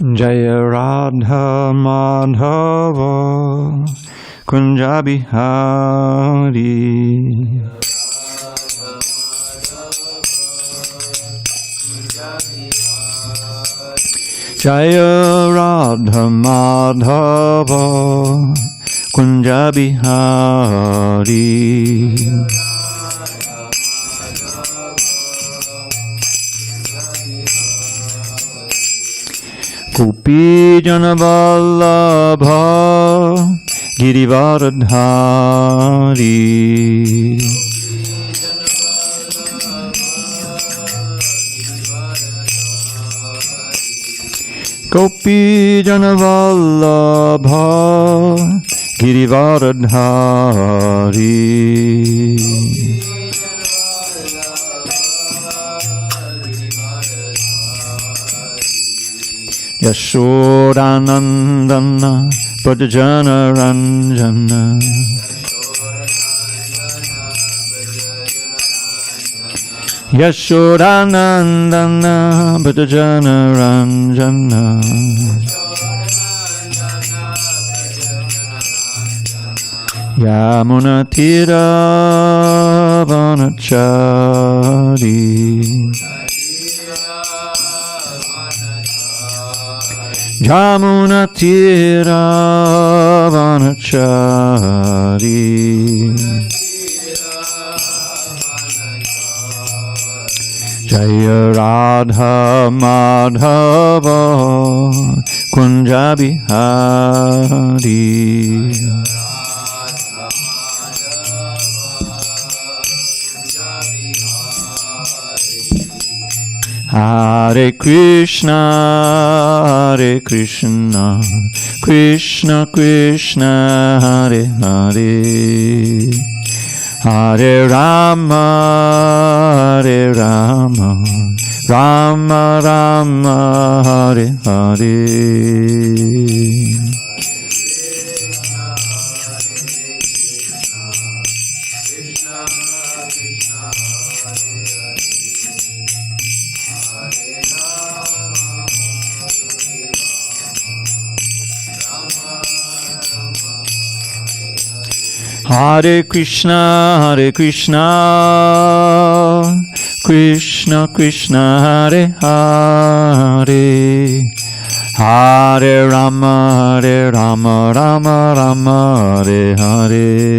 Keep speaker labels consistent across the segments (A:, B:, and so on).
A: Jaya Radha Madhava Kunja Bihari. Jaya Radha Madhava Kunja Bihari. Gopi Jana Vallabha Girivardhari. Gopi Jana Vallabha Girivardhari. Yashodanandana Bhajana Ranjana. Yashodanandana Bhajana Ranjana. Yamuna Tira Vanachari. Jamuna Tira Vanachari. Jaya Radha Madhava Kunja Bihari. Hare Krishna, Hare Krishna, Krishna Krishna, Hare Hare, Hare Rama, Hare Rama, Rama Rama, Hare Hare. Hare Krishna, Hare Krishna, Krishna Krishna, Hare Hare, Hare Rama, Hare Rama, Rama Rama, Hare Hare.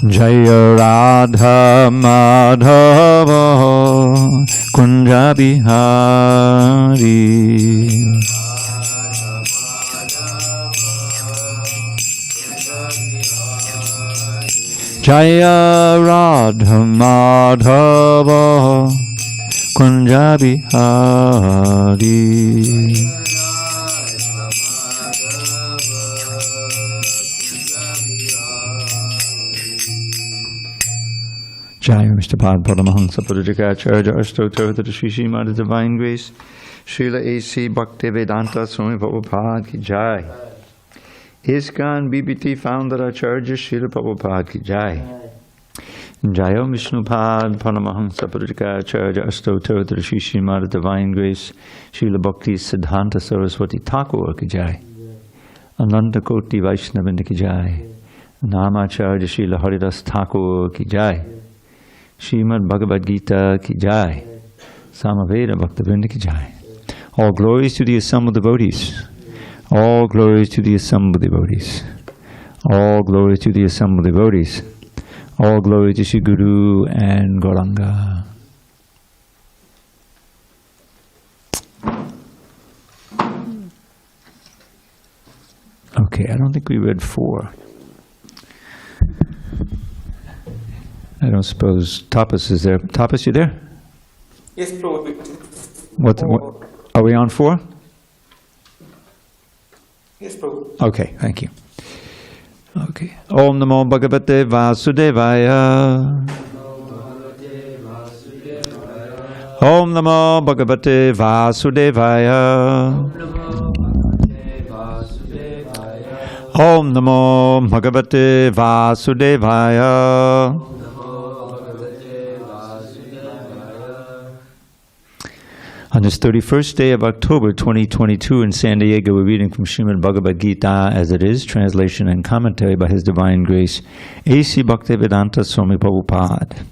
A: Jaya Radha Madhava Kunja Bihari. Jaya Radha Madhava Kunja Bihari. Jai Mr. Paramahansa Purajikacharya Astotra to the Srimad Divine Grace Srila A.C. Bhaktivedanta Swami Prabhupada ki Jai. ISKCON BBT founder Acharya Srila Prabhupada ki Jai. Jai Om Vishnupad Paramahansa Purajikacharya Astotra to the Srimad Divine Grace Srila Bhakti Siddhanta Saraswati Thakur ki Jai. Ananta Koti Vaishnavinda ki Jai. Namacharya Srila Haridas Thakur ki Jai. Srimad Bhagavad Gita ki Jai. Samaveda Bhaktivinoda ki Jai. All glories to the assembled devotees. All glories to the assembled devotees. All glories to the assembled devotees. All glory to Shri Guru and Gauranga. Okay, I don't think we read 4. I don't suppose Tapas is there. Tapas, you there?
B: Yes, probably.
A: What are we on 4?
B: Yes, Prabhu.
A: Okay, thank you. Okay. Om Namo Bhagavate Vasudevaya. Om Namo Bhagavate Vasudevaya. Om Namo Bhagavate Vasudevaya. On this 31st day of October 2022 in San Diego, we're reading from Srimad Bhagavad Gita as it is, translation and commentary by His Divine Grace, A.C. Bhaktivedanta Swami Prabhupada.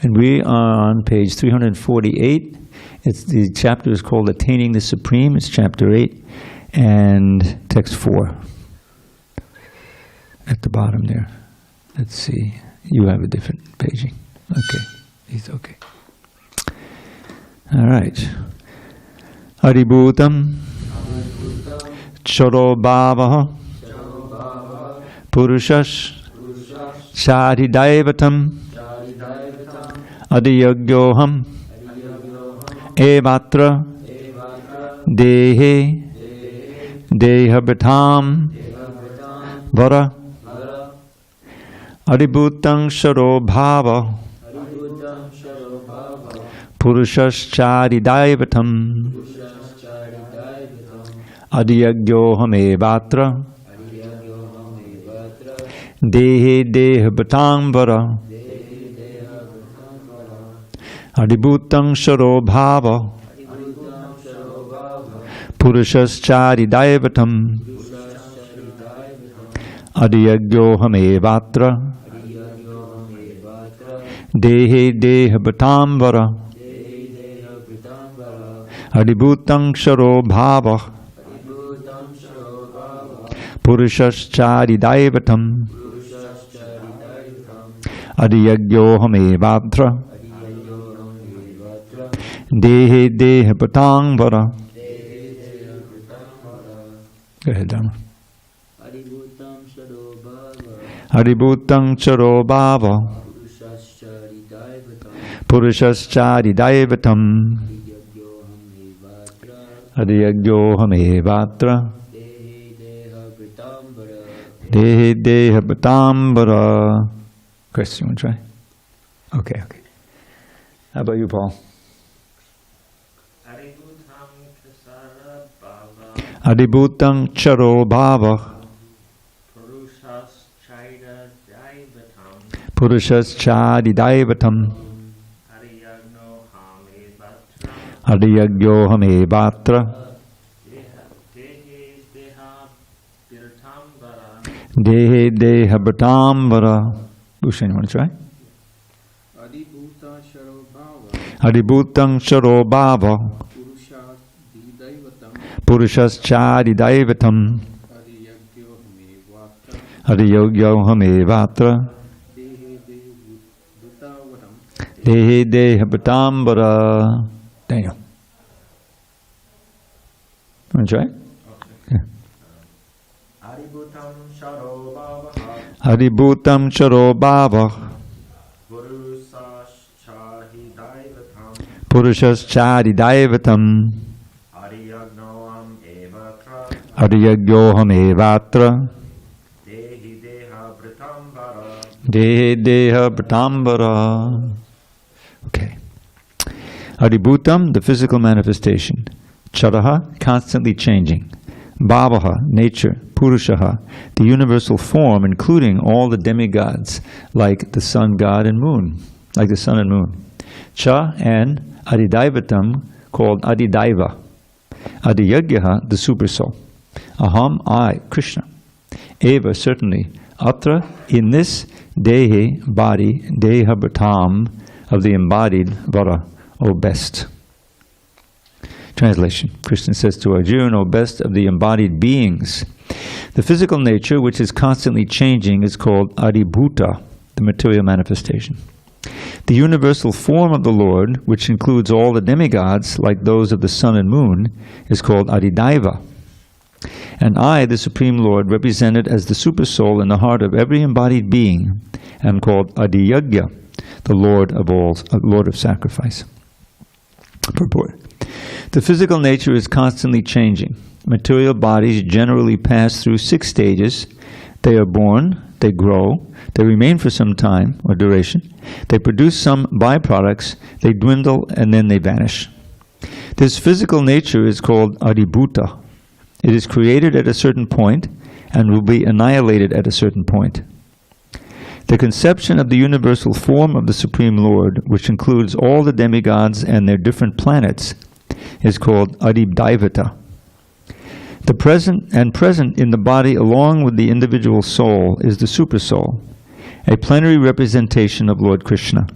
A: And we are on page 348. The chapter is called Attaining the Supreme. It's chapter 8 and text 4 at the bottom there. Let's see. You have a different paging. Okay. It's okay. All right. Haribhutam Charo Bhavaha Purushas Chadidaivatam Adiyagyoham Evatra Dehe Dehabhatam Vara Haribhutam Charo Bhava Purushascharidaivatam Adiyagyoham evatra Dehe dehabhatam vara Adibhutam sharo bhava Purushascharidaivatam Adiyagyoham evatra Dehe dehabhatam vara Adibhutam sharo bhava Purushascharidaivatam Adiyagyoham evatra Dehe dehabhatam vara. Go ahead, Dharma. Haribhutam sharo bhava Purushascharidaivatam Adiyagyoham evatra Dehe dehabhatambara. Chris, you want to try? Okay. How about you, Paul? Adibhutam charo bhava Purushascharidaivatam Adiyagyoham evatra Dehe dehabhatam vara. Bhushan, you want to try? Adibhutam sharo bhava Purushascharidaivatam Adiyagyoham evatra Dehe dehabhatam vara. Daniel. Want to try? Yeah. Haribhutam charo bhava Purushascharidaivatam Adiyagyoham evatra Dehe dehabhatam vara. Okay. Haribhutam, the physical manifestation. Charaha, constantly changing. Bhavaha, nature. Purushaha, the universal form, including all the demigods, like the sun god and moon, like the sun and moon. Cha and Adidaivatam, called Adidaiva. Adiyagyaha, the super soul. Aham, I, Krishna. Eva, certainly. Atra, in this, Dehe, body, Dehabhatam, of the embodied Vara, O best. Translation. Krishna says to Arjuna, O best of the embodied beings. The physical nature, which is constantly changing, is called Adibhuta, the material manifestation. The universal form of the Lord, which includes all the demigods, like those of the sun and moon, is called Adidaiva. And I, the Supreme Lord, represented as the super soul in the heart of every embodied being, am called Adiyagya, the Lord of all, Lord of sacrifice. Purport. The physical nature is constantly changing. Material bodies generally pass through 6 stages. They are born, they grow, they remain for some time or duration, they produce some byproducts, they dwindle, and then they vanish. This physical nature is called adibhuta. It is created at a certain point and will be annihilated at a certain point. The conception of the universal form of the Supreme Lord, which includes all the demigods and their different planets, is called adibdaivata. The present in the body along with the individual soul is the Supersoul, a plenary representation of Lord Krishna.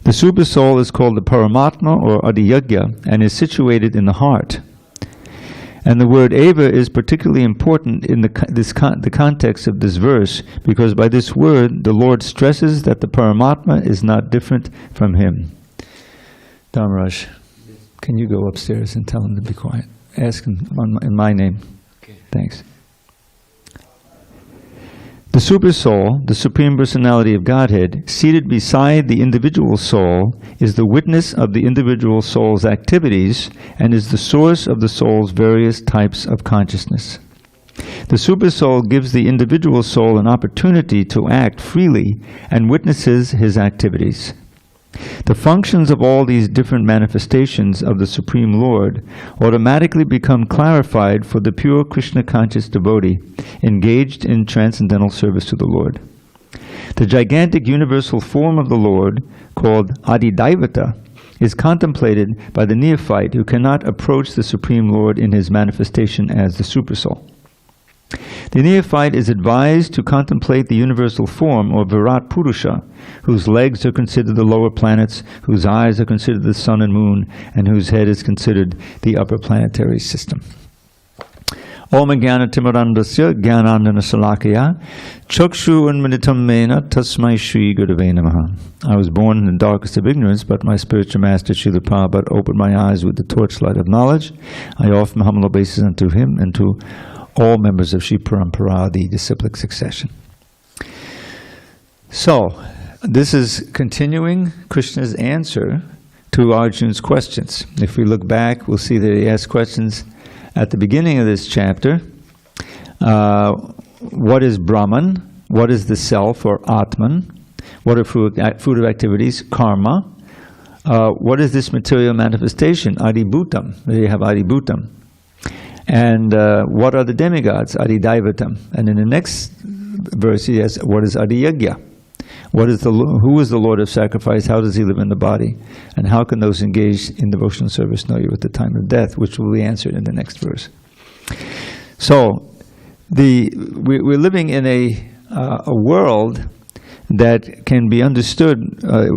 A: The Supersoul is called the Paramatma or Adiyagya and is situated in the heart. And the word Eva is particularly important in the context of this verse, because by this word the Lord stresses that the Paramatma is not different from him. Dharmaraj, can you go upstairs and tell him to be quiet? Ask him in my name. Okay. Thanks. The Supersoul, the Supreme Personality of Godhead, seated beside the individual soul, is the witness of the individual soul's activities and is the source of the soul's various types of consciousness. The Supersoul gives the individual soul an opportunity to act freely and witnesses his activities. The functions of all these different manifestations of the Supreme Lord automatically become clarified for the pure Krishna-conscious devotee engaged in transcendental service to the Lord. The gigantic universal form of the Lord, called Adidaivata, is contemplated by the neophyte who cannot approach the Supreme Lord in his manifestation as the Supersoul. The neophyte is advised to contemplate the universal form, or Virat Purusha, whose legs are considered the lower planets, whose eyes are considered the sun and moon, and whose head is considered the upper planetary system. Om Jnana Timurandasya Jnanandana Salakaya Chakshu Unmanitam Mena Tasmai Shri Gurave Namaha. I was born in the darkest of ignorance, but my spiritual master Srila Prabhupada opened my eyes with the torchlight of knowledge. I offer my humble obeisance unto him and to all members of Shri Parampara, the disciplic succession. So, this is continuing Krishna's answer to Arjuna's questions. If we look back, we'll see that he asked questions at the beginning of this chapter. What is Brahman? What is the self, or Atman? What are fruit of activities? Karma. What is this material manifestation? Adibhutam. There you have Adibhutam. And what are the demigods? Adidaivatam. And in the next verse he asks, what is Adiyagya? Who is the Lord of sacrifice? How does he live in the body? And how can those engaged in devotional service know you at the time of death? Which will be answered in the next verse. So, we're living in a world that can be understood,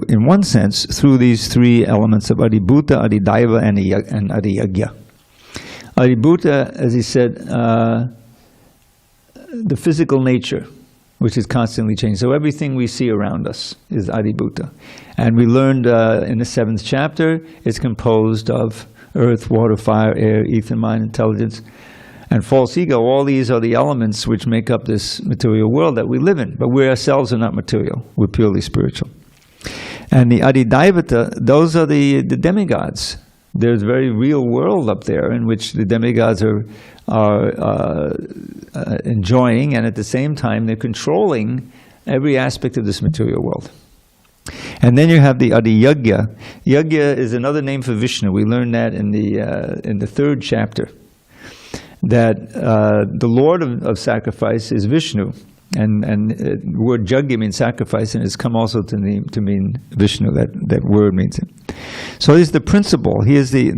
A: in one sense, through these three elements of Adibhuta, Adidaiva, and Adiyagya. Adibhuta, as he said, the physical nature, which is constantly changing. So everything we see around us is Adibhuta. And we learned in the 7th chapter, it's composed of earth, water, fire, air, ether, mind, intelligence, and false ego. All these are the elements which make up this material world that we live in. But we ourselves are not material. We're purely spiritual. And the Adidaivata, those are the demigods. There's a very real world up there in which the demigods are enjoying, and at the same time they're controlling every aspect of this material world. And then you have the Adiyagya. Yagya is another name for Vishnu. We learned that in the 3rd chapter, that the Lord of sacrifice is Vishnu. And the word Jagya means sacrifice, and it's come also to mean Vishnu. That word means it. So he's the principle. He is the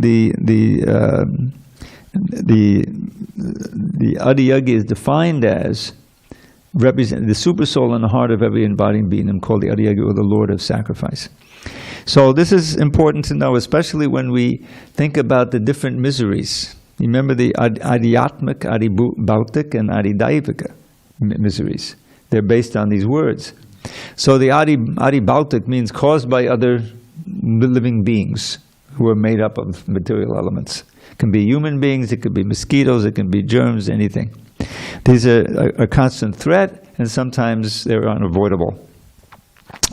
A: Adiyagya is defined as represent the super soul in the heart of every embodied being, and called the Adiyagya, or the Lord of sacrifice. So this is important to know, especially when we think about the different miseries. You remember the Adiyatmik, Adibhautik, and Adidaivika miseries. They're based on these words. So the Adibhautik means caused by other living beings who are made up of material elements. It can be human beings, it could be mosquitoes, it can be germs, anything. These are a constant threat, and sometimes they're unavoidable.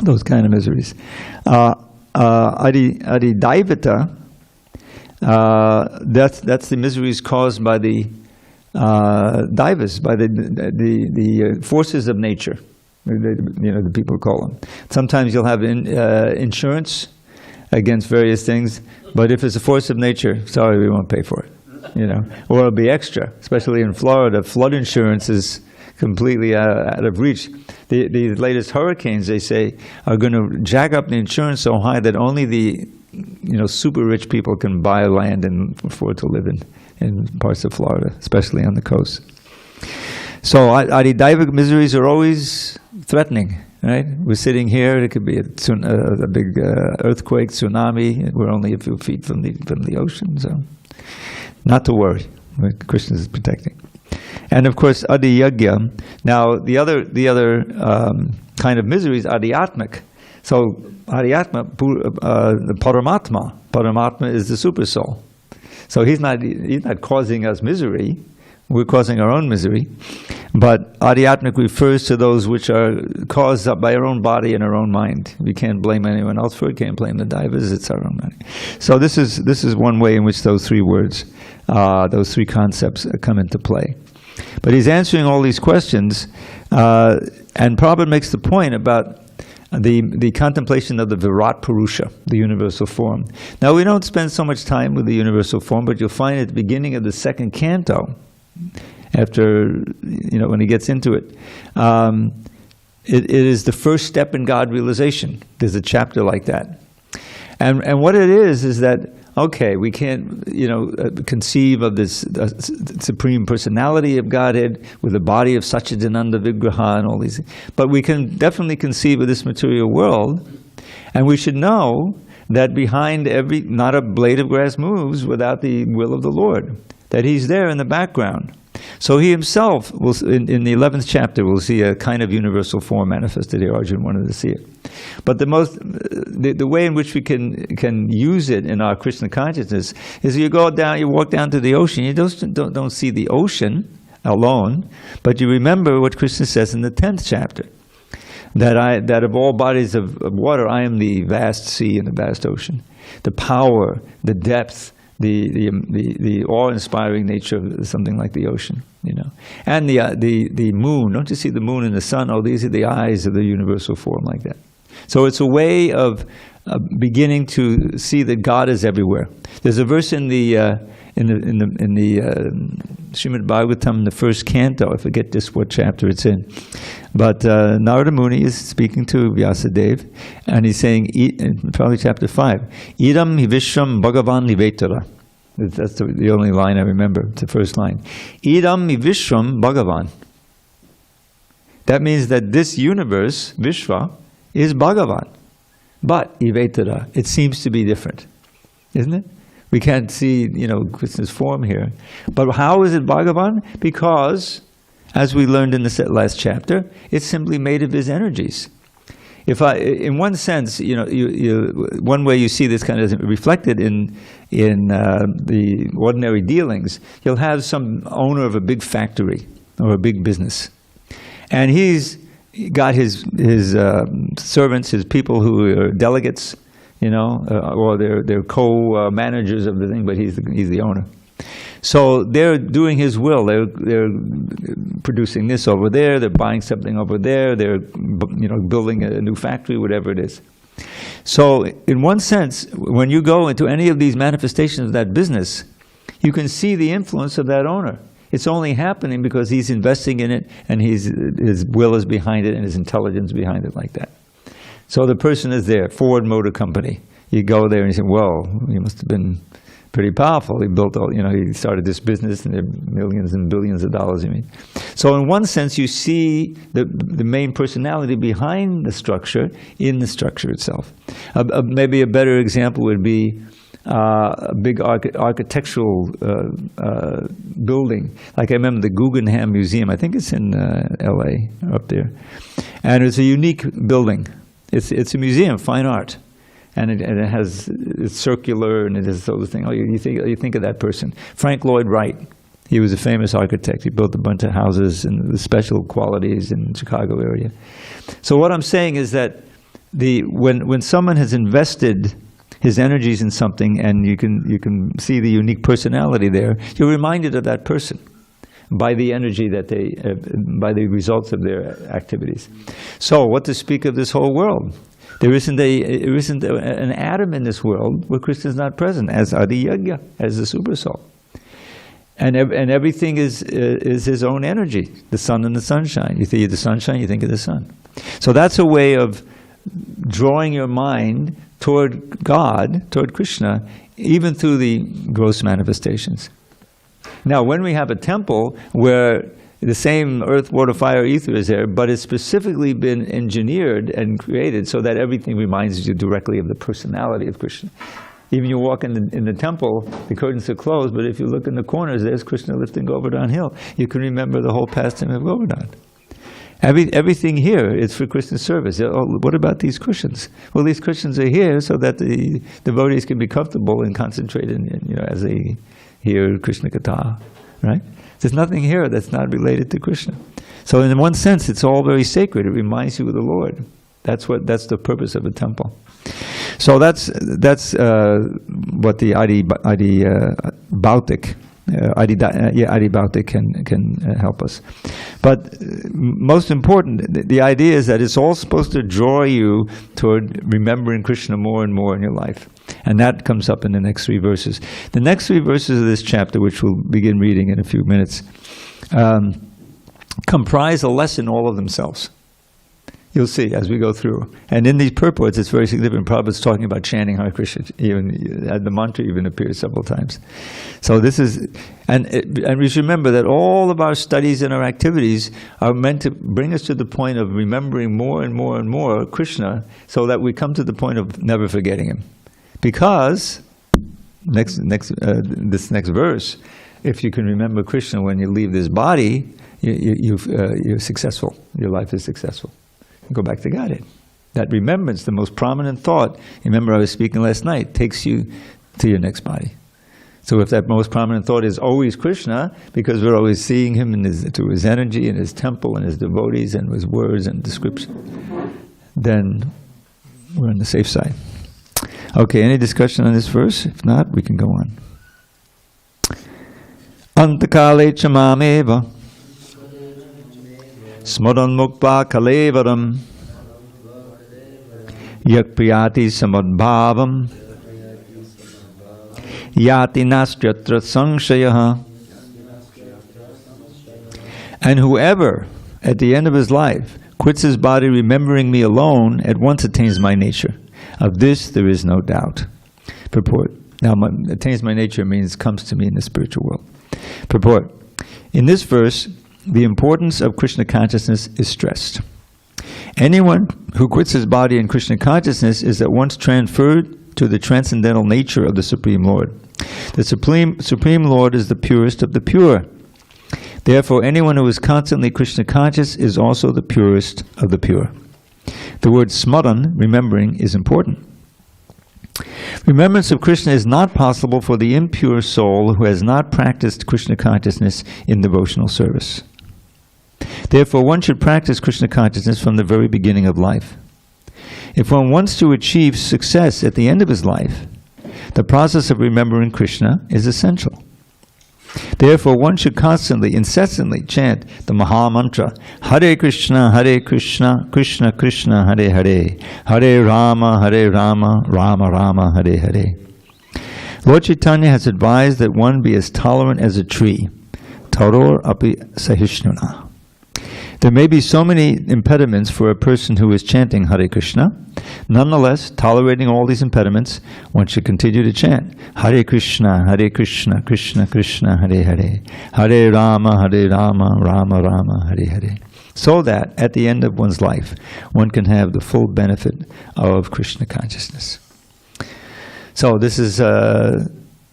A: Those kind of miseries. Adidaivata, that's the miseries caused by the daivas, by the forces of nature. The people call them. Sometimes you'll have insurance against various things, but if it's a force of nature, sorry, we won't pay for it. Or it'll be extra, especially in Florida. Flood insurance is completely out of reach. The latest hurricanes, they say, are going to jack up the insurance so high that only the super rich people can buy land and afford to live in parts of Florida, especially on the coast. So adidaivic miseries are always threatening, right? We're sitting here, it could be a big earthquake, tsunami. We're only a few feet from the ocean, so not to worry. Krishna is protecting. And of course, adiyagya. Now, the other kind of misery is adhyatmic. So, adhyatma, the Paramatma is the super soul. So he's not causing us misery. We're causing our own misery. But adhyatmic refers to those which are caused up by our own body and our own mind. We can't blame anyone else for it. Can't blame the daivas. It's our own mind. So this is one way in which those three words, those three concepts come into play. But he's answering all these questions, and Prabhupada makes the point about the contemplation of the Virat Purusha, the universal form. Now, we don't spend so much time with the universal form, but you'll find at the beginning of the second canto, after, when he gets into it, it is the first step in God realization. There's a chapter like that. And what it is that, okay, we can't, conceive of this supreme personality of Godhead with the body of Satchidananda Vigraha and all these things. But we can definitely conceive of this material world, and we should know that behind not a blade of grass moves without the will of the Lord, that He's there in the background. So He Himself, in the 11th chapter, we'll see a kind of universal form manifested here. Arjuna wanted to see it. But the way in which we can use it in our Krishna consciousness is you walk down to the ocean, you don't see the ocean alone, but you remember what Krishna says in the 10th chapter, that of all bodies of water, I am the vast sea and the vast ocean. The power, the depth, the awe-inspiring nature of something like the ocean, and the moon. Don't you see the moon and the sun? Oh, these are the eyes of the universal form, like that. So it's a way of beginning to see that God is everywhere. There's a verse in the Srimad Bhagavatam, the first canto. I forget just what chapter it's in, but Narada Muni is speaking to Vyasadeva, and he's saying, probably chapter 5, Idam hi Vishram Bhagavan Livetara. That's the only line I remember. It's the first line. Idam hi Vishram Bhagavan. That means that this universe, Vishva, is Bhagavan. But Ivetara, it seems to be different, isn't it? We can't see, Krishna's form here. But how is it Bhagavan? Because, as we learned in the last chapter, it's simply made of His energies. In one sense, one way you see this kind of reflected in the ordinary dealings, you'll have some owner of a big factory or a big business, and he's got his servants, his people who are delegates, or they're co-managers of the thing, but he's the owner. So they're doing His will. They're producing this over there. They're buying something over there. They're building a new factory, whatever it is. So in one sense, when you go into any of these manifestations of that business, you can see the influence of that owner. It's only happening because he's investing in it, and his will is behind it, and his intelligence behind it, like that. So the person is there, Ford Motor Company. You go there and you say, well, he must have been pretty powerful. He built all, he started this business, and there are millions and billions of dollars. So in one sense, you see the main personality behind the structure in the structure itself. Maybe a better example would be a big architectural building. Like I remember the Guggenheim Museum. I think it's in L.A. up there, and it's a unique building. It's a museum of fine art. And it's circular, and it has all the thing. Oh, you think of that person, Frank Lloyd Wright. He was a famous architect. He built a bunch of houses and the special qualities in the Chicago area. So what I'm saying is that when someone has invested his energies in something, and you can see the unique personality there, you're reminded of that person. by the energy that they, by the results of their activities. So, what to speak of this whole world? There isn't an atom in this world where Krishna is not present, as Adi Yajna, as the Super Soul. And everything is his own energy, the sun and the sunshine. You think of the sunshine, you think of the sun. So that's a way of drawing your mind toward God, toward Krishna, even through the gross manifestations. Now, when we have a temple where the same earth, water, fire, ether is there, but it's specifically been engineered and created so that everything reminds you directly of the personality of Krishna. Even you walk in the temple, the curtains are closed, but if you look in the corners, there's Krishna lifting Govardhan Hill. You can remember the whole pastime of Govardhan. Everything here is for Krishna's service. Oh, what about these cushions? Well, these cushions are here so that the devotees can be comfortable and concentrate as they hear Krishna Katha, right? There's nothing here that's not related to Krishna. So in one sense, it's all very sacred. It reminds you of the Lord. That's the purpose of a temple. So that's what the Adi Bhautik can help us. But most important, the idea is that it's all supposed to draw you toward remembering Krishna more and more in your life. And that comes up in the next 3 verses. The next 3 verses of this chapter, which we'll begin reading in a few minutes, comprise a lesson all of themselves. You'll see as we go through. And in these purports, it's very significant. Prabhupada's talking about chanting Hare Krishna. Even the mantra even appears several times. So this is, and we should remember that all of our studies and our activities are meant to bring us to the point of remembering more and more and more Krishna, so that we come to the point of never forgetting him. Because this next verse, if you can remember Krishna when you leave this body, you're successful. Your life is successful. Go back to Godhead. That remembrance, the most prominent thought, remember I was speaking last night, takes you to your next body. So if that most prominent thought is always Krishna, because we're always seeing him through his energy and his temple and his devotees and his words and description, then we're on the safe side. Okay, any discussion on this verse? If not, we can go on. Antakale chamameva Smaran mukpa kalevaram yak priyati samadbhavam yati nastyatra sangshayaha. And whoever, at the end of his life, quits his body remembering me alone, at once attains my nature. Of this there is no doubt. Purport. Now, attains my nature means comes to me in the spiritual world. Purport. In this verse, the importance of Krishna consciousness is stressed. Anyone who quits his body in Krishna consciousness is at once transferred to the transcendental nature of the Supreme Lord. The Supreme Lord is the purest of the pure. Therefore, anyone who is constantly Krishna conscious is also the purest of the pure. The word smaran, remembering, is important. Remembrance of Krishna is not possible for the impure soul who has not practiced Krishna consciousness in devotional service. Therefore, one should practice Krishna consciousness from the very beginning of life. If one wants to achieve success at the end of his life, the process of remembering Krishna is essential. Therefore, one should constantly, incessantly chant the Maha Mantra, Hare Krishna, Krishna Krishna, Hare Hare, Hare Rama, Rama Rama, Hare Hare. Lord Chaitanya has advised that one be as tolerant as a tree, Taror api sahishnuna. There may be so many impediments for a person who is chanting Hare Krishna. Nonetheless, tolerating all these impediments, one should continue to chant Hare Krishna, Krishna Krishna, Hare Hare, Hare Rama, Rama Rama, Hare Hare. So that, at the end of one's life, one can have the full benefit of Krishna consciousness. So this is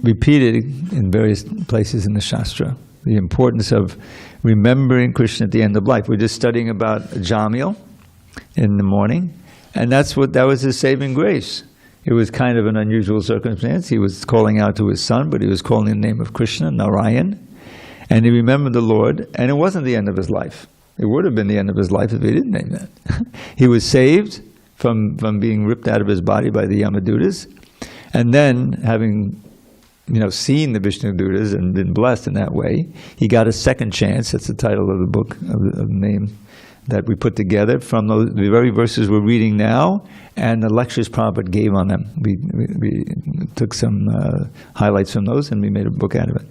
A: repeated in various places in the Shastra. The importance of remembering Krishna at the end of life. We're just studying about Jamil in the morning, and that was his saving grace. It was kind of an unusual circumstance. He was calling out to his son, but he was calling in the name of Krishna, Narayan, and he remembered the Lord, and it wasn't the end of his life. It would have been the end of his life if he didn't name that. He was saved from being ripped out of his body by the Yamadutas, and then having seen the Vishnu Dutas and been blessed in that way, he got a second chance. That's the title of the book, of the name that we put together from the very verses we're reading now and the lectures Prabhupada gave on them. We took some highlights from those and we made a book out of it.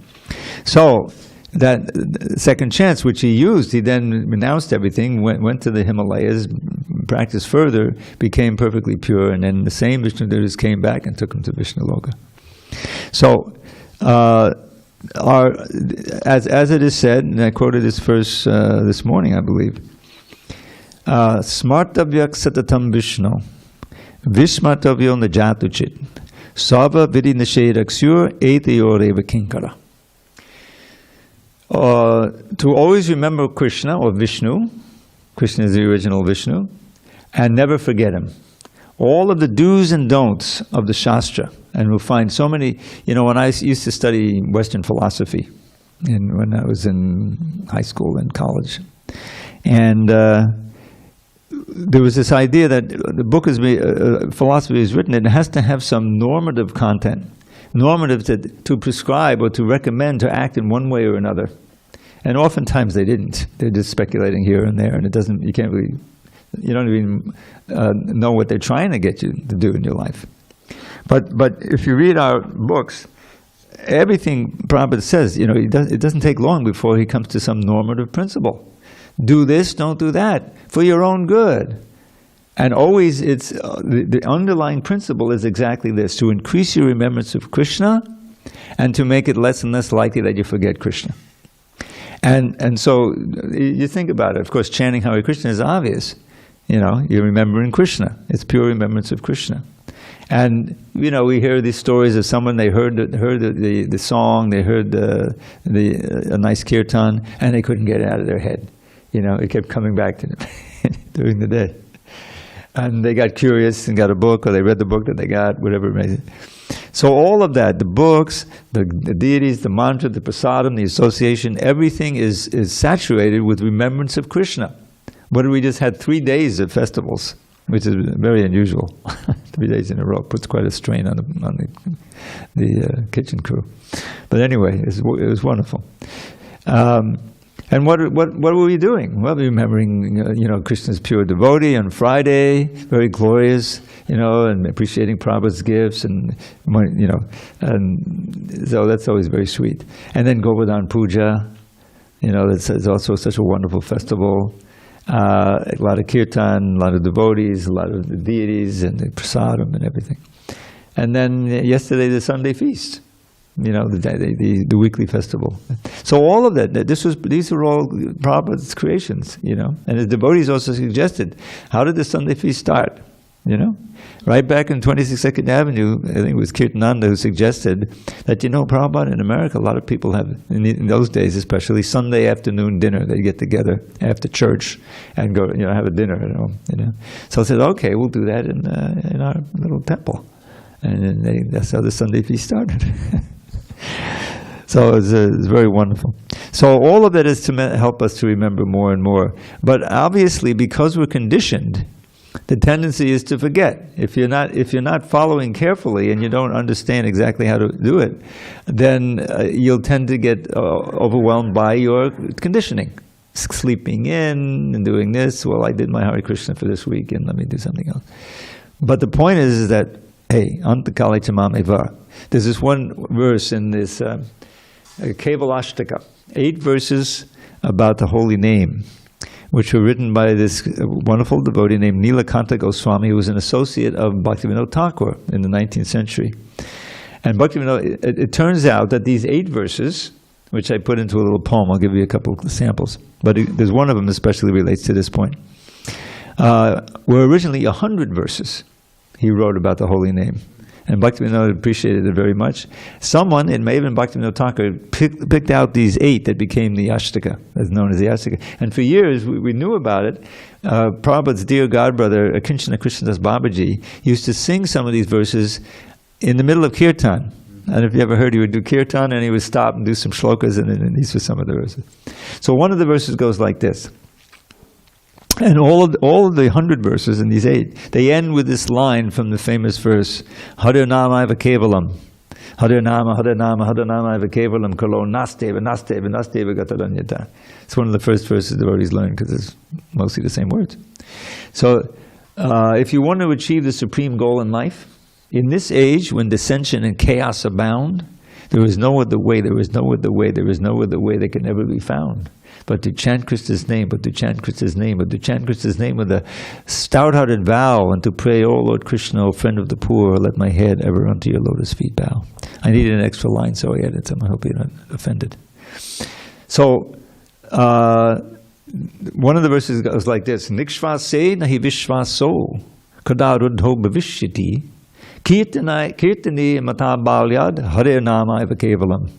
A: So that second chance, which he used, he then renounced everything, went to the Himalayas, practiced further, became perfectly pure, and then the same Vishnu Dutas came back and took him to Krishnaloka. So, as it is said, and I quoted this verse this morning, I believe, Smartavyak satatam Vishnu, Vishmartavyo najatuchit, Sava vidi nishedaksyur etayor eva kinkara. To always remember Krishna or Vishnu, Krishna is the original Vishnu, and never forget him. All of the do's and don'ts of the Shastra, and we'll find so many, when I used to study Western philosophy, and when I was in high school and college, and there was this idea that the book philosophy is written, it has to have some normative content, normative to prescribe or to recommend to act in one way or another. And oftentimes they didn't. They're just speculating here and there, and you don't even know what they're trying to get you to do in your life. But if you read our books, everything Prabhupada says, it doesn't take long before he comes to some normative principle. Do this, don't do that, for your own good. And always it's the underlying principle is exactly this: to increase your remembrance of Krishna and to make it less and less likely that you forget Krishna. And so you think about it. Of course, chanting Hare Krishna is obvious. You're remembering Krishna. It's pure remembrance of Krishna. And we hear these stories of someone, they heard the song, they heard a nice kirtan, and they couldn't get it out of their head. It kept coming back to them during the day. And they got curious and got a book, or they read the book that they got, whatever it may be. So all of that, the books, the deities, the mantra, the prasadam, the association, everything is saturated with remembrance of Krishna. But we just had 3 days of festivals, which is very unusual. 3 days in a row puts quite a strain on the kitchen crew. But anyway, it was wonderful. And what were we doing? Well, remembering, Krishna's pure devotee on Friday, very glorious, and appreciating Prabhupada's gifts, and so that's always very sweet. And then Govardhan Puja, that's also such a wonderful festival. A lot of kirtan, a lot of devotees, a lot of the deities, and the prasadam and everything. And then yesterday, the Sunday feast. The weekly festival. So all of that, these are all Prabhupada's creations, And his devotees also suggested, how did the Sunday feast start? Right back in 26th Avenue, I think it was Kirtananda who suggested that, Prabhupada, in America, a lot of people have, in those days especially, Sunday afternoon dinner. They get together after church and go, have a dinner at home, So I said, okay, we'll do that in our little temple. And then that's how the Sunday feast started. So it's very wonderful. So all of that is to help us to remember more and more. But obviously, because we're conditioned, the tendency is to forget. If you're not following carefully and you don't understand exactly how to do it, then you'll tend to get overwhelmed by your conditioning. Sleeping in and doing this. Well, I did my Hare Krishna for this week, and let me do something else. But the point is that, hey, antakali tamam eva. There's this one verse in this Kevalashtaka, 8 verses about the holy name, which were written by this wonderful devotee named Nilakanta Goswami, who was an associate of Bhaktivinoda Thakur in the 19th century. And Bhaktivinoda, it turns out that these 8 verses, which I put into a little poem, I'll give you a couple of samples, but there's one of them especially relates to this point, were originally 100 verses he wrote about the holy name. And Bhaktivinoda appreciated it very much. Someone, it may have been Bhaktivinoda Thakur, picked out these 8 that became the Ashtaka, as known as the Ashtaka. And for years, we knew about it. Prabhupada's dear godbrother, Kinchana Krishnadas Babaji, used to sing some of these verses in the middle of kirtan. And if you ever heard, he would do kirtan, and he would stop and do some shlokas, and these were some of the verses. So one of the verses goes like this. And all of the 100 verses in these 8, they end with this line from the famous verse, Hare Namaiva Kevalam, Hare Nama, Hare Nama, Hare Nama eva kevalam kalo nasteva, nasteva, nasteva gataranyata. It's one of the first verses the devotees learn because it's mostly the same words. So, if you want to achieve the supreme goal in life, in this age when dissension and chaos abound, there is no other way, there is no other way, there is no other way that can ever be found but to chant Krishna's name, but to chant Krishna's name, but to chant Krishna's name with a stout-hearted vow, and to pray, O Lord Krishna, O friend of the poor, let my head ever unto your lotus feet bow. I needed an extra line, so I added some. I hope you're not offended. So, one of the verses goes like this: Nikshvase nahi vishvaso kadarudho bhavishyati kirtani mata balyad hare nama eva kevalam.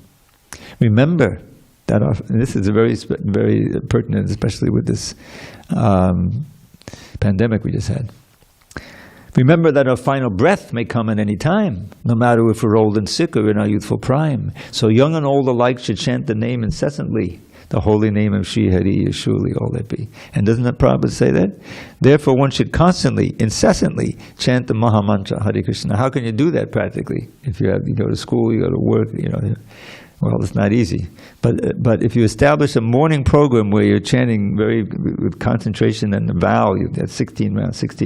A: Remember that and this is very pertinent, especially with this pandemic we just had. Remember that our final breath may come at any time, no matter if we're old and sick or in our youthful prime. So young and old alike should chant the name incessantly. The holy name of Shri Hari is surely all that be. And doesn't the Prabhupada say that? Therefore one should constantly, incessantly chant the Maha Mantra, Hare Krishna. How can you do that practically? If you go to school, you go to work, well, it's not easy. But if you establish a morning program where you're chanting with concentration and a vow, that's 16 rounds, which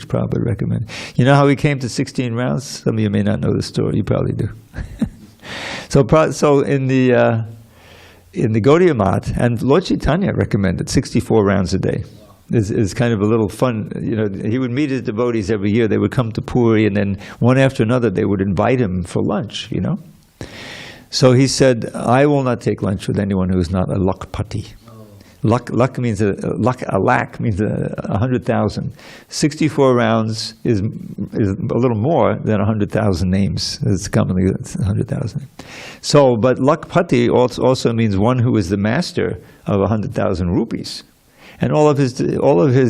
A: Prabhupada recommend. You know how we came to 16 rounds? Some of you may not know the story. You probably do. So in the Gaudiya Math, and Lord Chaitanya recommended 64 rounds a day. Is kind of a little fun. He would meet his devotees every year. They would come to Puri, and then one after another they would invite him for lunch, So he said, I will not take lunch with anyone who is not a lakpati. Lak means a lakh means 100,000. 64 rounds is a little more than 100,000 names. It's commonly 100,000. So, but lakpati also means one who is the master of 100,000 rupees. And all of his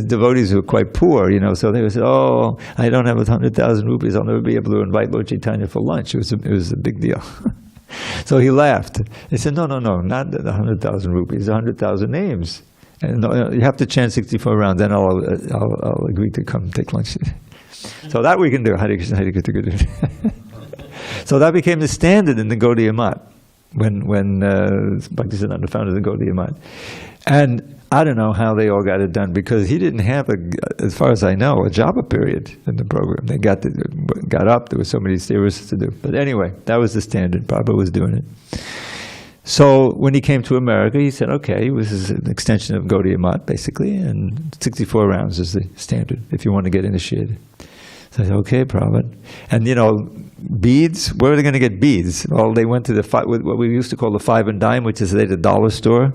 A: devotees were quite poor, so they would say, "Oh, I don't have 100,000 rupees. I'll never be able to invite Lord Chaitanya for lunch." It was a big deal. So he laughed. He said, no, not 100,000 rupees, 100,000 names. And you have to chant 64 rounds, then I'll agree to come take lunch. So that we can do. Hare Krishna, Hare Krishna. So that became the standard in the Gaudiya Math when Bhaktisiddhanta founded the Gaudiya Math. And I don't know how they all got it done, because he didn't have, as far as I know, a Japa period in the program. They got up, there were so many services to do. But anyway, that was the standard. Prabhupada was doing it. So when he came to America, he said, okay, this is an extension of Gaudiya Math, basically, and 64 rounds is the standard if you want to get initiated. So I said, okay, Prabhupada. And beads, where are they going to get beads? Well, they went to what we used to call the 5 and dime, which is the dollar store.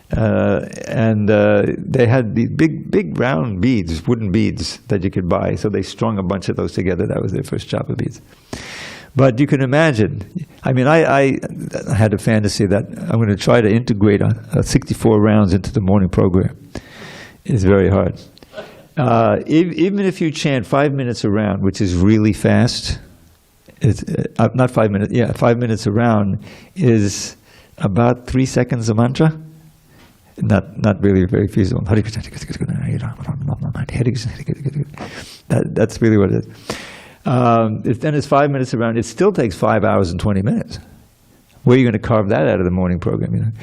A: And they had these big round beads, wooden beads that you could buy. So they strung a bunch of those together. That was their first Japa beads. But you can imagine, I had a fantasy that I'm going to try to integrate 64 rounds into the morning program. It's very hard. Even if you chant 5 minutes a round, which is really fast, it's not 5 minutes, 5 minutes a round is about 3 seconds a mantra. Not really very feasible. That's really what it is. Then it's 5 minutes around. It still takes 5 hours and 20 minutes. Where are you going to carve that out of the morning program?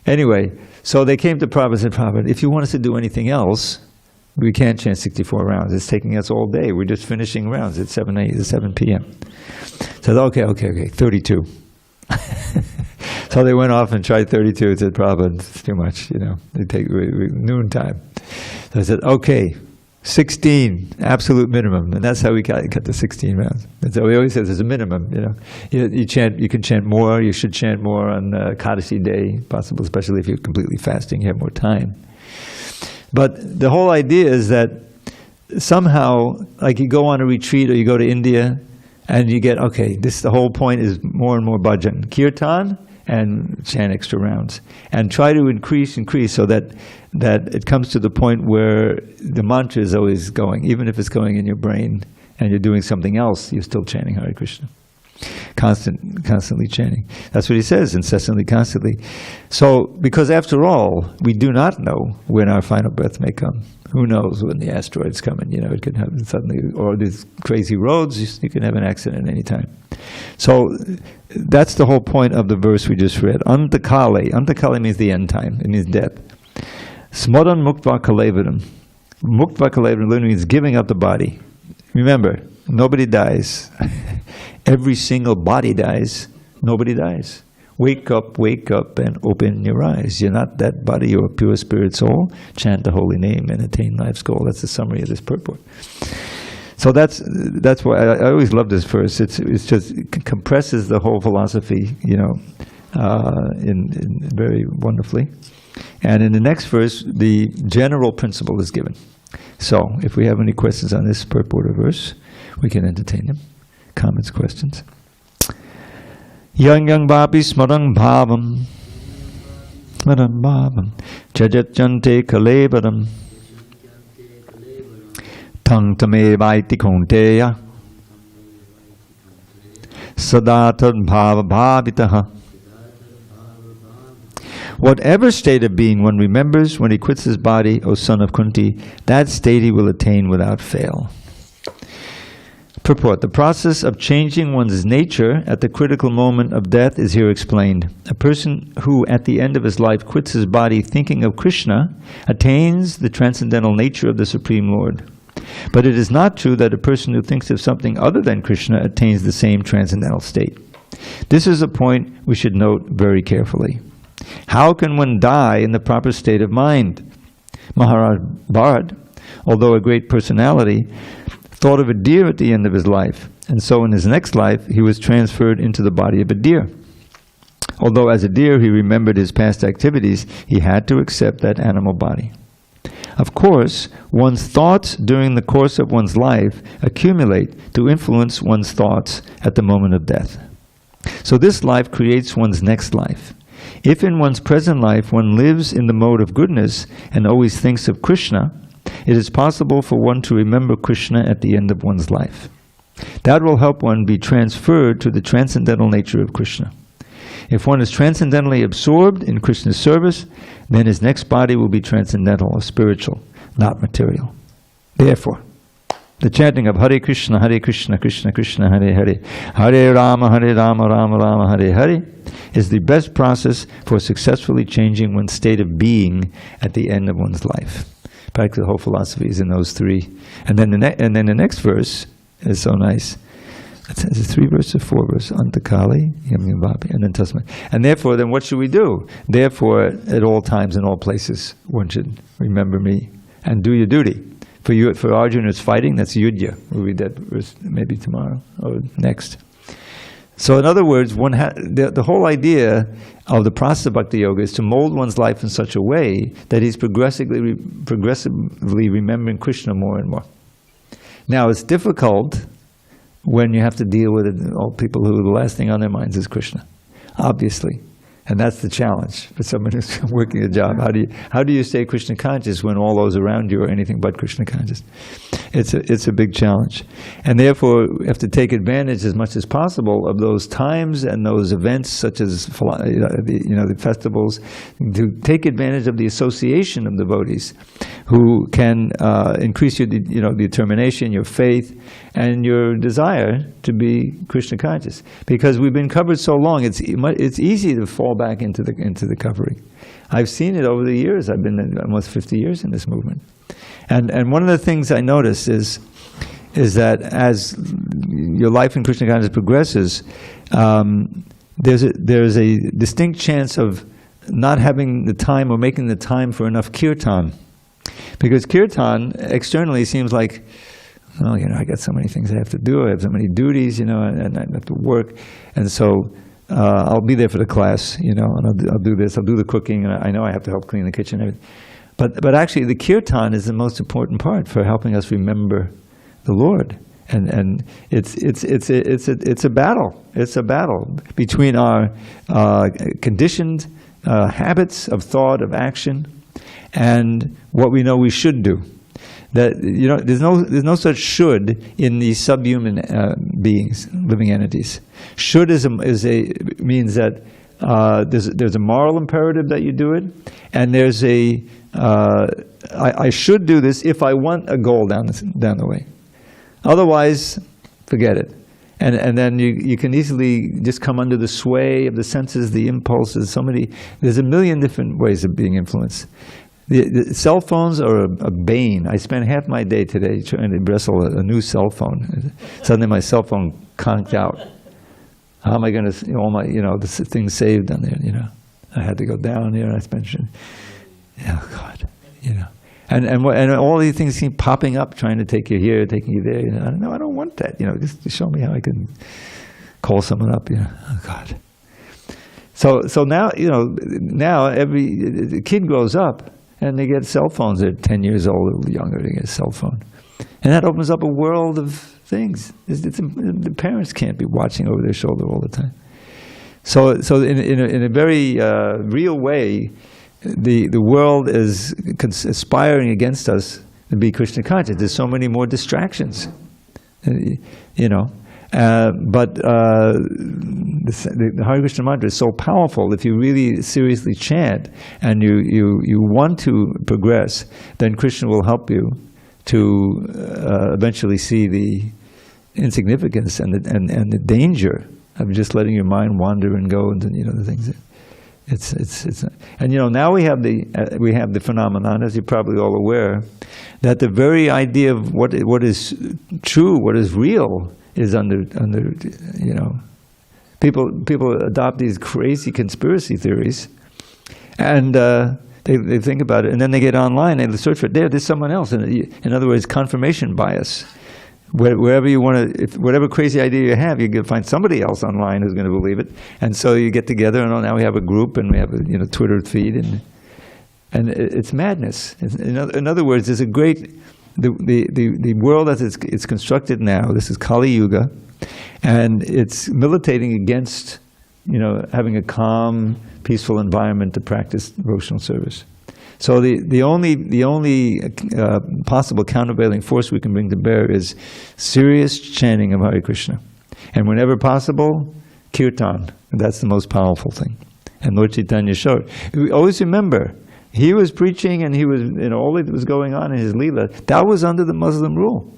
A: Anyway, so they came to Prabhupada and said, Prabhupada, if you want us to do anything else, we can't chant 64 rounds. It's taking us all day. We're just finishing rounds at 7 p.m. So okay, 32. So they went off and tried 32 and said, Prabhupada, it's too much, they take noon time. So I said, okay, 16, absolute minimum. And that's how we cut to 16 rounds. And so he always says there's a minimum, You can chant more, you should chant more on Kadasi day, possible, especially if you're completely fasting, you have more time. But the whole idea is that somehow, like you go on a retreat or you go to India, and you get, the whole point is more and more bhajan, kirtan, and chant extra rounds. And try to increase so that it comes to the point where the mantra is always going, even if it's going in your brain and you're doing something else, you're still chanting Hare Krishna. Constantly chanting. That's what he says, incessantly, constantly. So, because after all, we do not know when our final breath may come. Who knows when the asteroid's coming? It could happen suddenly, or these crazy roads. You can have an accident any time. So that's the whole point of the verse we just read. Antakale. Antakale means the end time. It means death. Smodan muktva kalevidam. Muktva kalevidam literally means giving up the body. Remember, nobody dies. Every single body dies. Nobody dies. Wake up, and open your eyes. You're not that body, you're a pure spirit soul. Chant the holy name and attain life's goal. That's the summary of this purport. So that's why I always love this verse. It compresses the whole philosophy, in very wonderfully. And in the next verse, the general principle is given. So, if we have any questions on this purport of verse, we can entertain them. Comments, questions. Yang babi smarang bhavam jajat jante kalebadam tang tame vaiti konteya sadatad bhava bhavitaha. Whatever state of being one remembers when he quits his body, O son of Kunti, that state he will attain without fail. Purport. The process of changing one's nature at the critical moment of death is here explained. A person who at the end of his life quits his body thinking of Krishna attains the transcendental nature of the Supreme Lord. But it is not true that a person who thinks of something other than Krishna attains the same transcendental state. This is a point we should note very carefully. How can one die in the proper state of mind? Maharaj Bharat, although a great personality, thought of a deer at the end of his life, and so in his next life he was transferred into the body of a deer. Although as a deer he remembered his past activities, he had to accept that animal body. Of course, one's thoughts during the course of one's life accumulate to influence one's thoughts at the moment of death. So this life creates one's next life. If in one's present life one lives in the mode of goodness and always thinks of Krishna, it is possible for one to remember Krishna at the end of one's life. That will help one be transferred to the transcendental nature of Krishna. If one is transcendentally absorbed in Krishna's service, then his next body will be transcendental or spiritual, not material. Therefore, the chanting of Hare Krishna, Krishna Krishna, Hare Hare, Hare Rama, Rama Rama, Hare Hare, is the best process for successfully changing one's state of being at the end of one's life. Practically the whole philosophy is in those three. And then the next verse is so nice. It's 3 verses, 4 verses. Antakali, and then Tasma. And therefore, then what should we do? Therefore, at all times and all places, one should remember me and do your duty. For Arjuna, it's fighting. That's Yudhya. We'll read that verse maybe tomorrow or next. So in other words, the whole idea of the process of Bhakti Yoga is to mold one's life in such a way that he's progressively remembering Krishna more and more. Now, it's difficult when you have to deal with all people who the last thing on their minds is Krishna, obviously. And that's the challenge for someone who's working a job. How do you stay Krishna conscious when all those around you are anything but Krishna conscious? It's a big challenge. And therefore, we have to take advantage as much as possible of those times and those events, such as the festivals, to take advantage of the association of devotees who can increase your determination, your faith, and your desire to be Krishna conscious. Because we've been covered so long, it's easy to fall back into the covering. I've seen it over the years. I've been almost 50 years in this movement. And one of the things I notice is that as your life in Krishna consciousness progresses, there's a distinct chance of not having the time or making the time for enough kirtan. Because kirtan externally seems like, I got so many things I have to do, I have so many duties, and I have to work. And so I'll be there for the class, and I'll do this, I'll do the cooking, and I know I have to help clean the kitchen and everything. But actually the kirtan is the most important part for helping us remember the Lord. And it's a battle. It's a battle between our conditioned habits of thought, of action, and what we know we should do. That there's no such should in these subhuman beings, living entities. Should means that there's a moral imperative that you do it, and there's a I should do this if I want a goal down the way. Otherwise, forget it. And then you can easily just come under the sway of the senses, the impulses. There's a million different ways of being influenced. The cell phones are a bane. I spent half my day today trying to wrestle a new cell phone. Suddenly my cell phone conked out. How am I going to, all my, the things saved on there, I had to go down there and I spent, God, And all these things keep popping up, trying to take you here, taking you there. No, I don't want that. Just to show me how I can call someone up. Oh God. So now, now the kid grows up and they get cell phones. They're 10 years old, a little younger. They get a cell phone, and that opens up a world of things. The parents can't be watching over their shoulder all the time. So in a very real way, the world is aspiring against us to be Krishna conscious. There's so many more distractions, but the Hare Krishna mantra is so powerful. If you really seriously chant and you want to progress, then Krishna will help you to eventually see the insignificance and the danger of just letting your mind wander and go into the things. And now we have the phenomenon, as you're probably all aware, that the very idea of what is true, what is real, is under people adopt these crazy conspiracy theories, and they think about it, and then they get online and they search for it. There's someone else. In other words, confirmation bias. Wherever you want to, whatever crazy idea you have, you can find somebody else online who's going to believe it, and so you get together, and now we have a group, and we have a Twitter feed, and it's madness. In other words, there's a great the world as it's constructed now. This is Kali Yuga, and it's militating against having a calm, peaceful environment to practice devotional service. So the only possible countervailing force we can bring to bear is serious chanting of Hare Krishna, and whenever possible, kirtan. That's the most powerful thing. And Lord Chaitanya showed. We always remember, he was preaching, and he was all that was going on in his Leela. That was under the Muslim rule,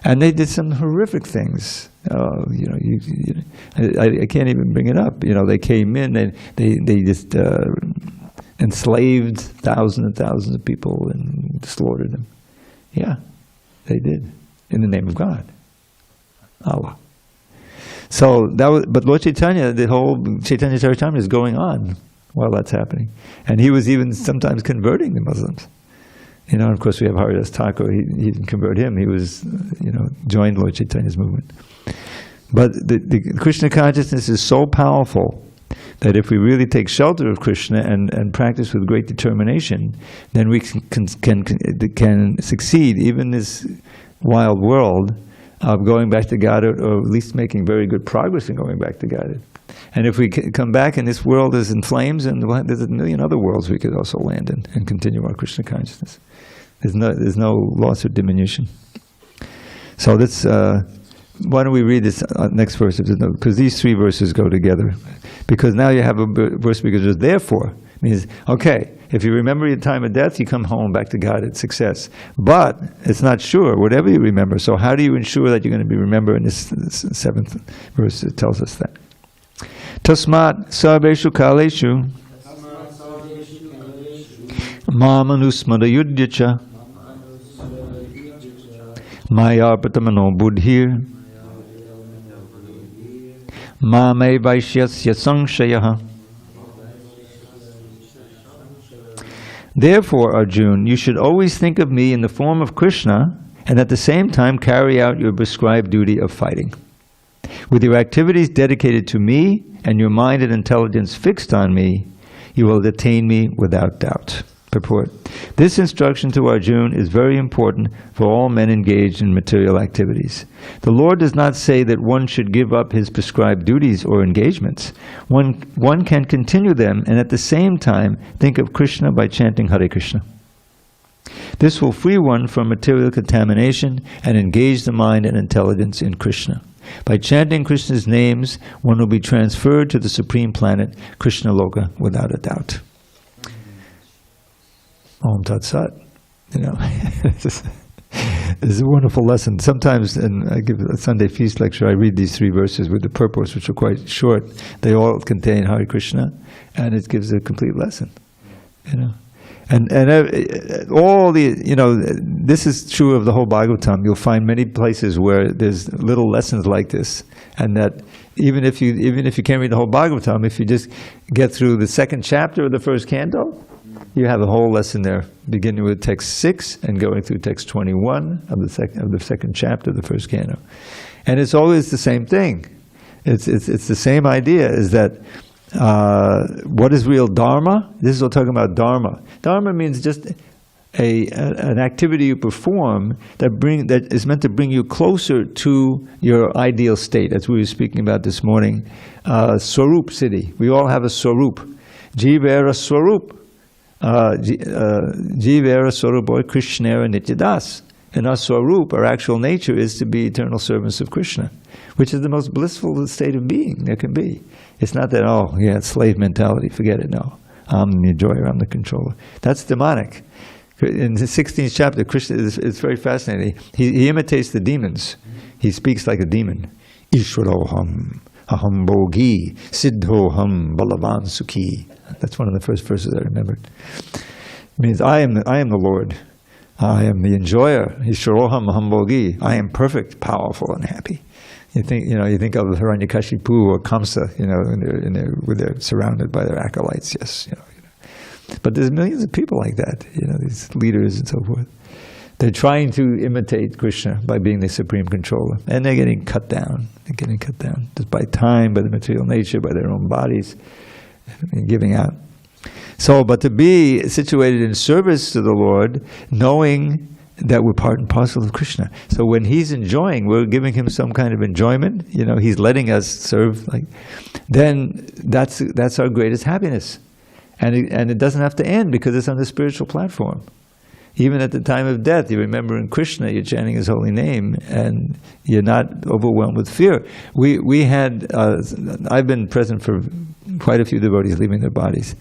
A: and they did some horrific things. I can't even bring it up. They came in, they just enslaved thousands and thousands of people and slaughtered them. Yeah, they did, in the name of God, Allah. So but Lord Chaitanya, the whole Chaitanya Charitamrita is going on while that's happening, and he was even sometimes converting the Muslims. Of course, we have Haridas Thakur. He didn't convert him. He was, joined Lord Chaitanya's movement. But the Krishna consciousness is so powerful that if we really take shelter of Krishna and practice with great determination, then we can succeed even in this wild world of going back to God, or at least making very good progress in going back to God. And if we come back and this world is in flames, and there's a million other worlds we could also land in and continue our Krishna consciousness. There's no loss or diminution. So that's why don't we read this next verse? Because these three verses go together. Because now you have a verse because therefore means, okay, if you remember your time of death, you come home back to God, it's success. But it's not sure, whatever you remember. So how do you ensure that you're going to be remembered? In this seventh verse, it tells us that. Tasmat sarveshu kaleshu mamanusmada yudhyacha mayarpatamano buddhir Mame Vaishyasya Sangshayaha. Therefore, Arjuna, you should always think of me in the form of Krishna, and at the same time carry out your prescribed duty of fighting. With your activities dedicated to me, and your mind and intelligence fixed on me, you will attain me without doubt. Purport. This instruction to Arjuna is very important for all men engaged in material activities. The Lord does not say that one should give up his prescribed duties or engagements. One can continue them and at the same time think of Krishna by chanting Hare Krishna. This will free one from material contamination and engage the mind and intelligence in Krishna. By chanting Krishna's names, one will be transferred to the supreme planet, Krishnaloka, without a doubt. Om Tat Sat. You know, it's a wonderful lesson. Sometimes, and I give a Sunday feast lecture, I read these 3 verses with the purpose, which are quite short. They all contain Hare Krishna, and it gives a complete lesson. You know, and all the, you know, this is true of the whole Bhagavatam. You'll find many places where there's little lessons like this, and that even if you can't read the whole Bhagavatam, if you just get through the 2nd chapter of the 1st canto, you have a whole lesson there, beginning with text 6 and going through text 21 of the second chapter of the 1st canto, and it's always the same thing. It's the same idea. Is that what is real dharma? This is what we're talking about. Dharma. Dharma means just an activity you perform that is meant to bring you closer to your ideal state, as we were speaking about this morning. Swarup siddhi. We all have a swarup. Jivera swarup. Jivera swarup or Krishnera nityadas. And our swarup, our actual nature, is to be eternal servants of Krishna, which is the most blissful state of being there can be. It's not that, oh, yeah, it's slave mentality, forget it, no. I'm the enjoyer, I'm the controller. That's demonic. In the 16th chapter, Krishna is very fascinating. He imitates the demons. He speaks like a demon. Ishwaroham, aham bhogi, siddhoham, balavan sukhi. That's one of the first verses I remembered. It means, I am the Lord. I am the enjoyer. Ishwaroham, aham bhogi. I am perfect, powerful, and happy. You think of Hiranyakashipu or Kamsa, when they're surrounded by their acolytes. Yes, But there's millions of people like that. These leaders and so forth. They're trying to imitate Krishna by being the supreme controller, and they're getting cut down. They're getting cut down just by time, by the material nature, by their own bodies, and giving out. So, but to be situated in service to the Lord, knowing that we're part and parcel of Krishna. So when He's enjoying, we're giving Him some kind of enjoyment, He's letting us serve, then that's our greatest happiness. And it doesn't have to end because it's on the spiritual platform. Even at the time of death, you remember in Krishna, you're chanting His holy name, and you're not overwhelmed with fear. We had, I've been present for quite a few devotees leaving their bodies.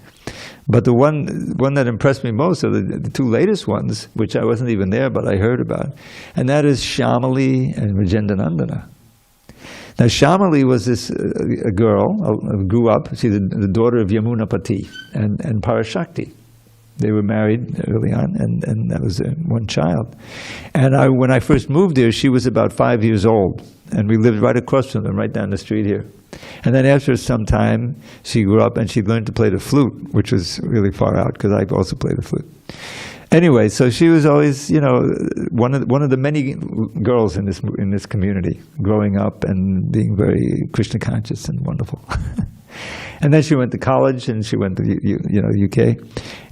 A: But the one that impressed me most are the 2 latest ones, which I wasn't even there, but I heard about. And that is Shamali and Rajendanandana. Now Shamali was a girl who grew up. She's the daughter of Yamunapati and Parashakti. They were married early on, and that was one child. And when I first moved there, she was about 5 years old, and we lived right across from them, right down the street here. And then after some time, she grew up and she learned to play the flute, which was really far out because I also played the flute. Anyway, so she was always, one of the many girls in this community, growing up and being very Krishna conscious and wonderful. And then she went to college, and she went to UK,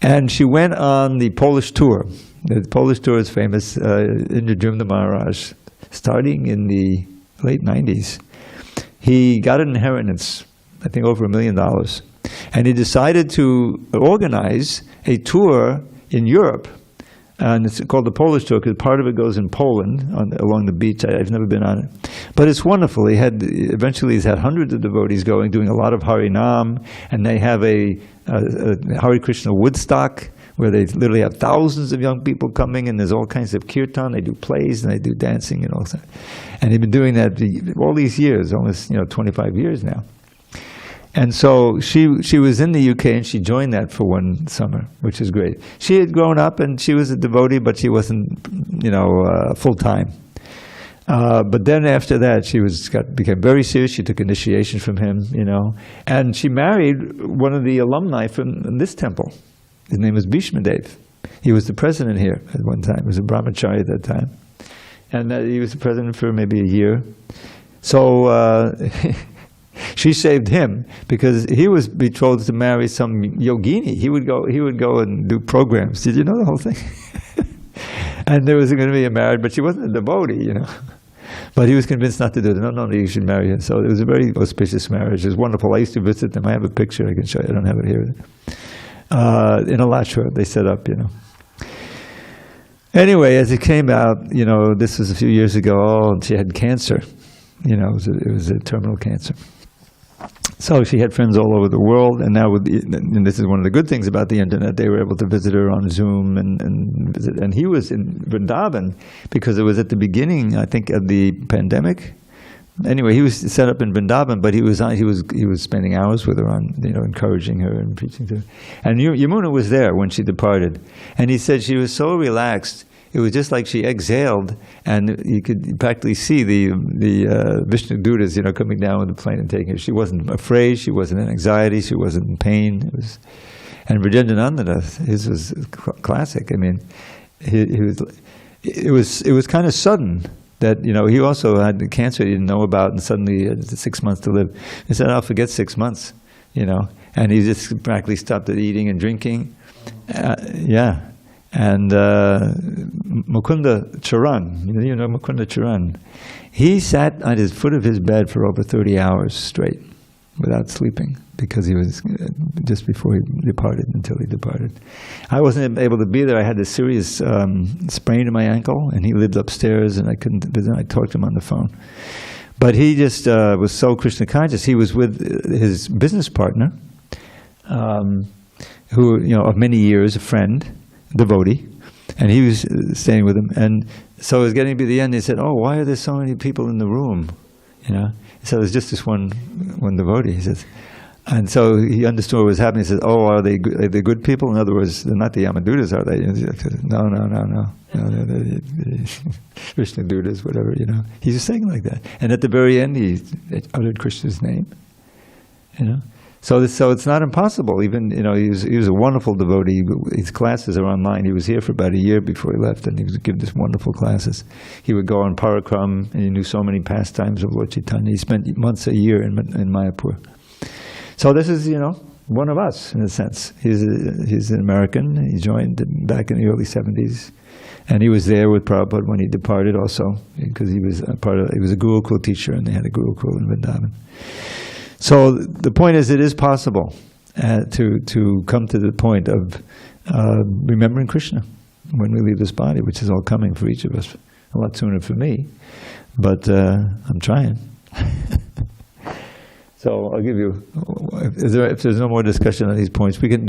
A: and she went on the Polish tour. The Polish tour is famous. Indradyumna Maharaj, starting in the late 90s, he got an inheritance, I think over $1 million, and he decided to organize a tour in Europe. And it's called the Polish tour because part of it goes in Poland along the beach. I've never been on it, but it's wonderful. Eventually he's had hundreds of devotees going, doing a lot of Harinam, and they have a Hare Krishna Woodstock where they literally have thousands of young people coming, and there's all kinds of kirtan. They do plays and they do dancing and all that. And they've been doing that all these years, almost 25 years now. And so she was in the UK, and she joined that for one summer, which is great. She had grown up and she was a devotee, but she wasn't, full time. But then after that, she became very serious. She took initiation from him, and she married one of the alumni from this temple. His name was Bhishmadev. He was the president here at one time. He was a brahmachari at that time, and he was the president for maybe a year. So. She saved him because he was betrothed to marry some yogini. He would go and do programs. Did you know the whole thing? And there was going to be a marriage, but she wasn't a devotee, But he was convinced not to do it. No, you should marry her. So it was a very auspicious marriage. It was wonderful. I used to visit them. I have a picture I can show you. I don't have it here. In Alachua, they set up, Anyway, as it came out, this was a few years ago, she had cancer. It was a terminal cancer. So she had friends all over the world, and now and this is one of the good things about the internet, they were able to visit her on Zoom and visit. And he was in Vrindavan because it was at the beginning, I think, of the pandemic. Anyway, he was set up in Vrindavan, but he was spending hours with her on, encouraging her and preaching to her. And Yamuna was there when she departed, and he said she was so relaxed. It was just like she exhaled, and you could practically see the Vishnu Dutas, coming down with the plane and taking her. She wasn't afraid. She wasn't in anxiety. She wasn't in pain. And Vijayendranandana, his was classic. I mean, it was kind of sudden that he also had cancer he didn't know about, and suddenly 6 months to live. He said, "I'll forget 6 months," and he just practically stopped at eating and drinking. And Mukunda Charan, Mukunda Charan, he sat at his foot of his bed for over 30 hours straight without sleeping because he was just before he departed, until he departed. I wasn't able to be there. I had this serious sprain in my ankle, and he lived upstairs, and I couldn't visit. I talked to him on the phone. But he just was so Krishna conscious. He was with his business partner, who, of many years, a friend, devotee, and he was staying with him. And so it was getting to the end. He said, "Oh, why are there so many people in the room?" He said, "There's just this one devotee." He says, and so he understood what was happening. He said, "Oh, are they good people? In other words, they're not the Yamadutas, are they?" No. They're Krishna Dutas, whatever. He's just saying like that. And at the very end, he uttered Krishna's name. So it's not impossible. Even he was a wonderful devotee. His classes are online. He was here for about a year before he left, and he would give these wonderful classes. He would go on Parakram, and he knew so many pastimes of Lord Chaitanya. He spent months a year in Mayapur. So this is one of us in a sense. He's an American. He joined back in the early 70s, and he was there with Prabhupada when he departed also, because he was he was a Gurukul teacher, and they had a Gurukul in Vrindavan. So the point is, it is possible to come to the point of remembering Krishna when we leave this body, which is all coming for each of us. A lot sooner for me, but I'm trying. So I'll give you, if there's no more discussion on these points, we can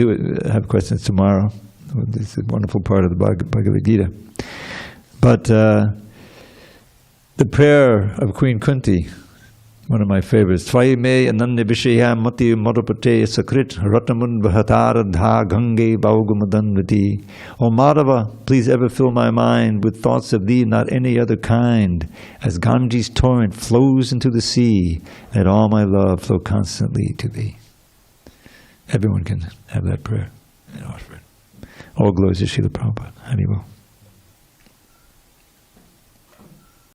A: have questions tomorrow. This is a wonderful part of the Bhagavad Gita. But the prayer of Queen Kunti, one of my favorites. Tvai me ananya vishaya mati madhupate sakrit ratamun bhatar dha gange baugumadanvati. O Madhava, please ever fill my mind with thoughts of thee, not any other kind. As Ganges torrent flows into the sea, let all my love flow constantly to thee. Everyone can have that prayer and offer it. All glories to Srila Prabhupada. Hari Bol.